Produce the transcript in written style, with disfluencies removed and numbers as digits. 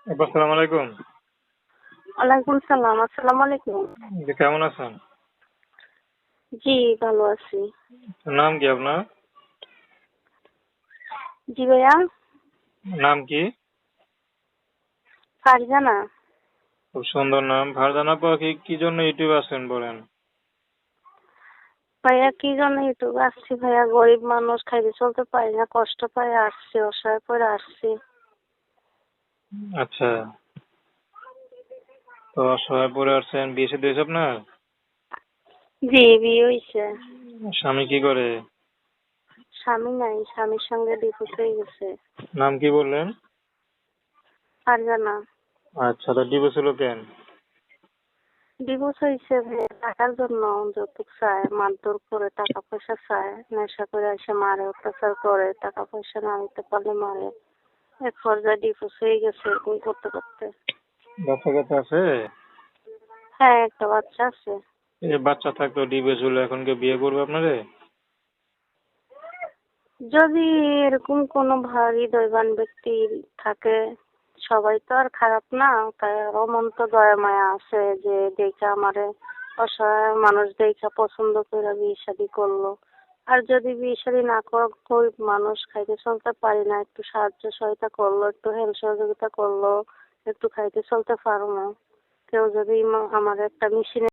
আসসালামু আলাইকুম। ওয়ালাইকুম সালাম। আসসালামু আলাইকুম। জি, কেমন আছেন? জি, ভালো আছি। নাম কি আপনার? জি ভাইয়া, নাম কি? ফারজানা। খুব সুন্দর নাম। ফারজানা আপা, কি জন্য ইউটিউবে আসেন বলেন? ভাইয়া কি জন্য ইউটিউবে আসছি ভাইয়া? গরিব মানুষ, খাইতে চলতে পারি না, কষ্ট পাই আসছি, অসহায় পরে আসছি। আচ্ছা, তো অসহায় পড়ে আসছেন। বিয়ে শাদী হয়েছে আপনার? জি, বিয়ে হয়েছে। স্বামী কি করে? স্বামী নাই, স্বামীর সঙ্গে ডিভোর্স হয়ে গেছে। নাম কি বললেন? ফারজানা। আচ্ছা, তো ডিভোর্স হলো কেন? ডিভোর্স হয়েছে ভাইয়া টাকার জন্য। যৌতুক চায়, মারধর করে, টাকা পয়সা চায়, নেশা করে এসে মারে, অত্যাচার করে, টাকা পয়সা না দিতে পারলে মারে। এক পর্যায়ে ডিভোর্স হয়ে গেছে এরকম করতে করতে। বাচ্চা কাচ্চা আছে? হ্যাঁ, একটা বাচ্চা আছে। এই বাচ্চা থাকতো, ডিভোর্স হলো, এখন কে বিয়ে করবে আপনারে? যদি এরকম কোনো হৃদয়বান ব্যক্তি থাকে, সবাই তো আর খারাপ না, তাই আরো মন তো দয়া মায়া আছে যে দেখে আমারে অসহায় মানুষ দেখে পছন্দ করে বিয়ে শাদী করলো। আর যদি বিয়ে শাদী না কর, গরিব মানুষ, খাইতে চলতে পারি না, একটু সাহায্য সহায়তা করলো, একটু হেল্প সহযোগিতা করলো, একটু খাইতে চলতে পারবো। কেউ যদি আমার একটা মেশিনে